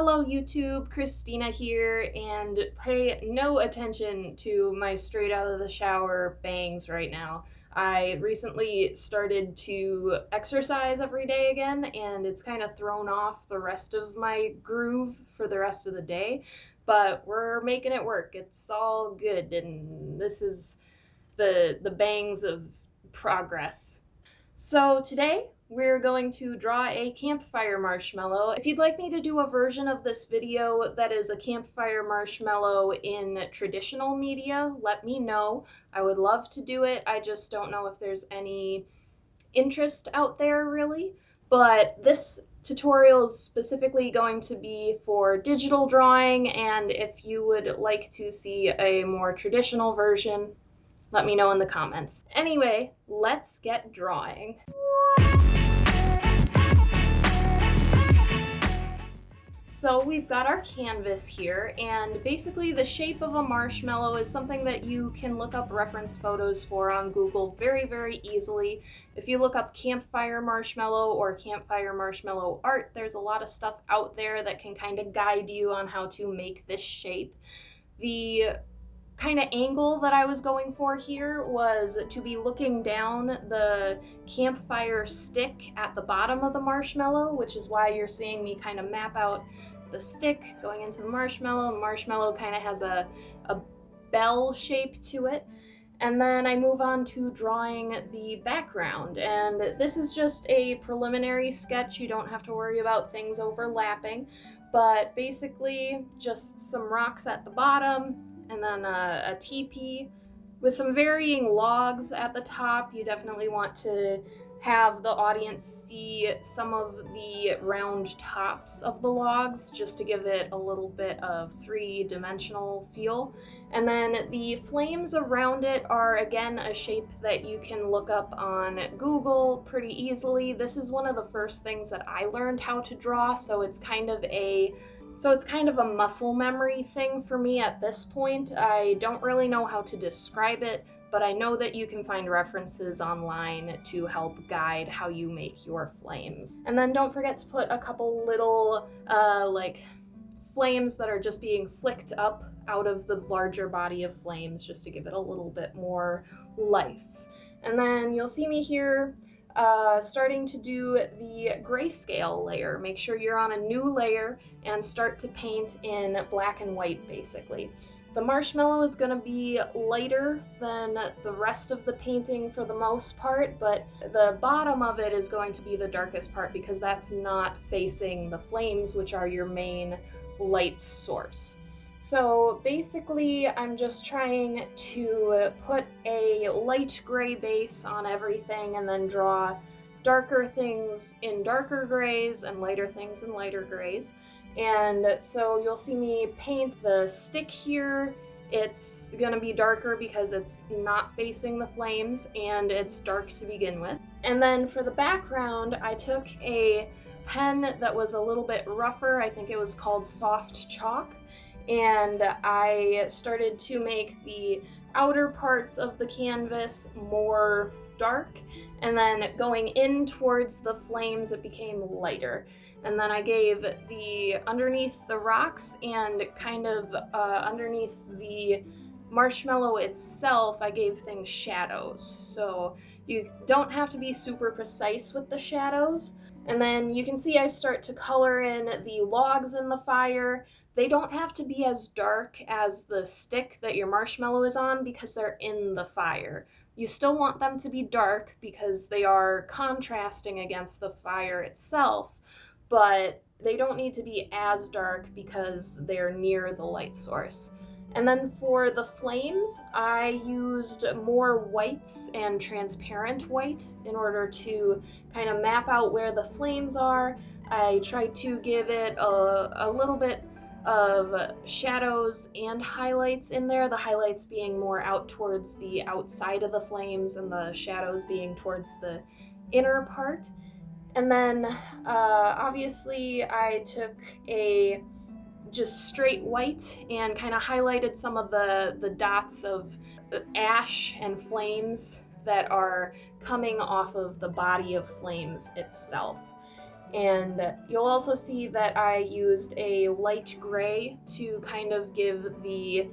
Hello YouTube, Christina here, and pay no attention to my straight out of the shower bangs right now. I recently started to exercise every day again, and it's kind of thrown off the rest of my groove for the rest of the day, but we're making it work. It's all good, and this is the bangs of progress. So today we're going to draw a campfire marshmallow. If you'd like me to do a version of this video that is a campfire marshmallow in traditional media, let me know. I would love to do it. I just don't know if there's any interest out there really. But this tutorial is specifically going to be for digital drawing, and if you would like to see a more traditional version, let me know in the comments. Anyway, let's get drawing. So we've got our canvas here, and basically the shape of a marshmallow is something that you can look up reference photos for on Google very easily. If you look up campfire marshmallow or campfire marshmallow art, there's a lot of stuff out there that can kind of guide you on how to make this shape. The kind of angle that I was going for here was to be looking down the campfire stick at the bottom of the marshmallow, which is why you're seeing me kind of map out the stick going into the marshmallow. The marshmallow kind of has a bell shape to it. And then I move on to drawing the background, and this is just a preliminary sketch. You don't have to worry about things overlapping, but basically just some rocks at the bottom, and then a teepee with some varying logs at the top. You definitely want to have the audience see some of the round tops of the logs just to give it a little bit of three-dimensional feel. And then the flames around it are again a shape that you can look up on Google pretty easily. This is one of the first things that I learned how to draw, so it's kind of a muscle memory thing for me at this point. I don't really know how to describe it, but I know that you can find references online to help guide how you make your flames. And then don't forget to put a couple little like flames that are just being flicked up out of the larger body of flames just to give it a little bit more life. And then you'll see me here starting to do the grayscale layer. Make sure you're on a new layer and start to paint in black and white basically. The marshmallow is going to be lighter than the rest of the painting for the most part, but the bottom of it is going to be the darkest part because that's not facing the flames, which are your main light source. So basically, I'm just trying to put a light gray base on everything and then draw darker things in darker grays and lighter things in lighter grays. And so you'll see me paint the stick here. It's gonna be darker because it's not facing the flames and it's dark to begin with. And then for the background, I took a pen that was a little bit rougher. I think it was called Soft Chalk. And I started to make the outer parts of the canvas more dark, and then going in towards the flames it became lighter. And then I gave the underneath the rocks and kind of underneath the marshmallow itself, I gave things shadows. So you don't have to be super precise with the shadows. And then you can see I start to color in the logs in the fire. They don't have to be as dark as the stick that your marshmallow is on because they're in the fire. You still want them to be dark because they are contrasting against the fire itself, but they don't need to be as dark because they're near the light source. And then for the flames, I used more whites and transparent white in order to kind of map out where the flames are. I tried to give it a little bit of shadows and highlights in there, the highlights being more out towards the outside of the flames and the shadows being towards the inner part. And then obviously I took a just straight white and kind of highlighted some of the dots of ash and flames that are coming off of the body of flames itself. And you'll also see that I used a light gray to kind of give the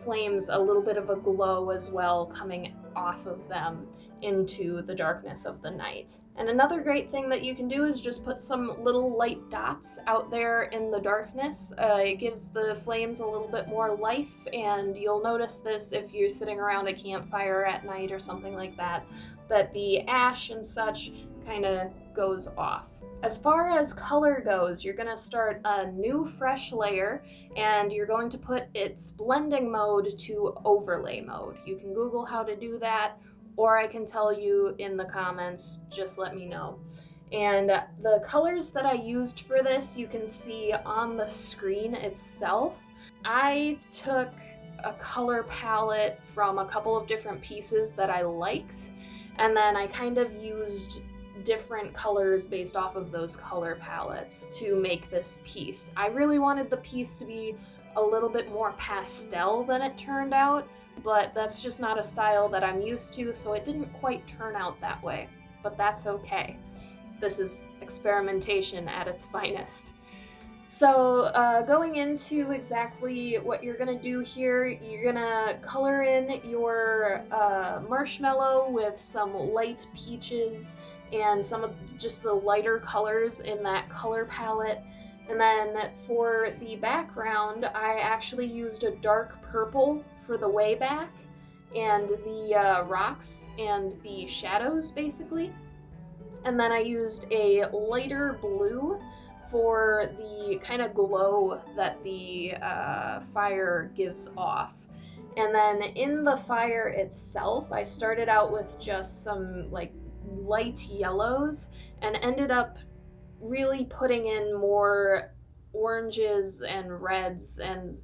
flames a little bit of a glow as well, coming off of them into the darkness of the night. And another great thing that you can do is just put some little light dots out there in the darkness. It gives the flames a little bit more life, and you'll notice this if you're sitting around a campfire at night or something like that, that the ash and such kind of goes off. As far as color goes, you're going to start a new fresh layer, and you're going to put its blending mode to overlay mode. You can Google how to do that, or I can tell you in the comments, just let me know. And the colors that I used for this, you can see on the screen itself. I took a color palette from a couple of different pieces that I liked, and then I kind of used different colors based off of those color palettes to make this piece. I really wanted the piece to be a little bit more pastel than it turned out, but that's just not a style that I'm used to, so it didn't quite turn out that way. But that's okay. This is experimentation at its finest. So going into exactly what you're gonna do here, you're gonna color in your marshmallow with some light peaches and some of just the lighter colors in that color palette. And then for the background, I actually used a dark purple for the way back and the rocks and the shadows, basically. And then I used a lighter blue for the kind of glow that the fire gives off. And then in the fire itself, I started out with just some like light yellows and ended up really putting in more oranges and reds, and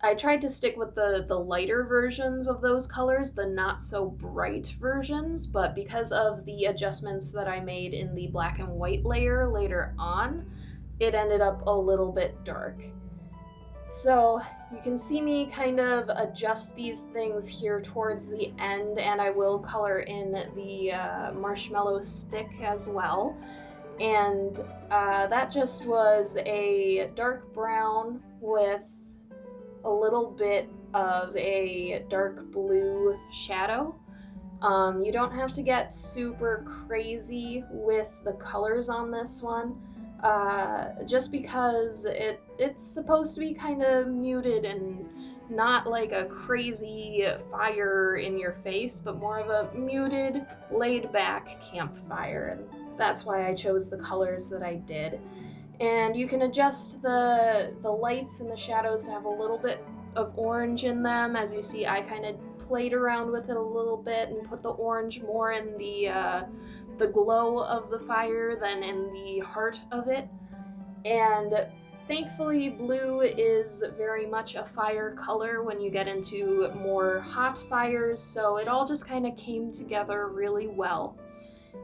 I tried to stick with the lighter versions of those colors, the not so bright versions, but because of the adjustments that I made in the black and white layer later on, it ended up a little bit dark. So you can see me kind of adjust these things here towards the end, and I will color in the marshmallow stick as well. And that just was a dark brown with a little bit of a dark blue shadow. You don't have to get super crazy with the colors on this one. Just because it's supposed to be kind of muted and not like a crazy fire in your face, but more of a muted, laid back campfire. And that's why I chose the colors that I did. And you can adjust the lights and the shadows to have a little bit of orange in them. As you see, I kind of played around with it a little bit and put the orange more in the glow of the fire than in the heart of it. And thankfully, blue is very much a fire color when you get into more hot fires, so it all just kind of came together really well.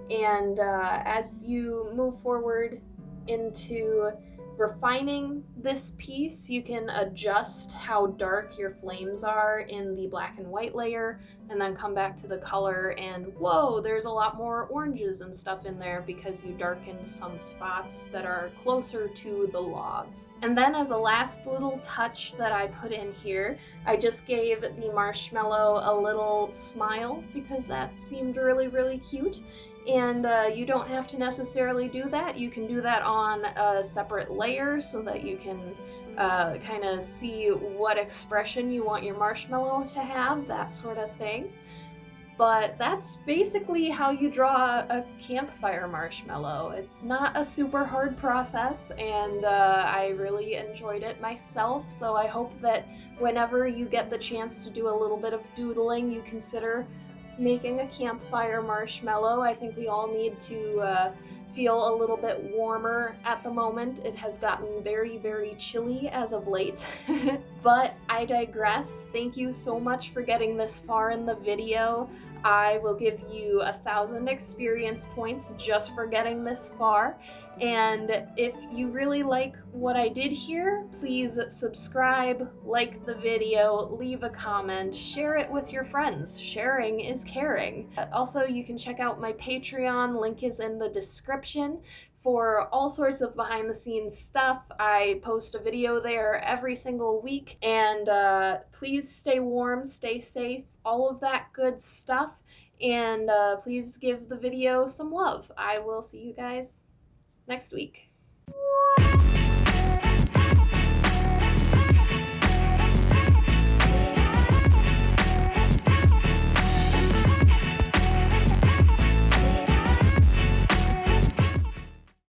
And as you move forward into refining this piece, you can adjust how dark your flames are in the black and white layer, and then come back to the color and whoa, there's a lot more oranges and stuff in there because you darkened some spots that are closer to the logs. And then as a last little touch that I put in here, I just gave the marshmallow a little smile because that seemed really, really cute. And you don't have to necessarily do that. You can do that on a separate layer so that you can kind of see what expression you want your marshmallow to have, that sort of thing. But that's basically how you draw a campfire marshmallow. It's not a super hard process, and I really enjoyed it myself, so I hope that whenever you get the chance to do a little bit of doodling, you consider making a campfire marshmallow. I think we all need to feel a little bit warmer at the moment. It has gotten very, very chilly as of late. But I digress. Thank you so much for getting this far in the video. I will give you 1,000 experience points just for getting this far. And if you really like what I did here, please subscribe, like the video, leave a comment, share it with your friends. Sharing is caring. Also, you can check out my Patreon, link is in the description, for all sorts of behind the scenes stuff. I post a video there every single week, and please stay warm, stay safe, all of that good stuff, and please give the video some love. I will see you guys next week.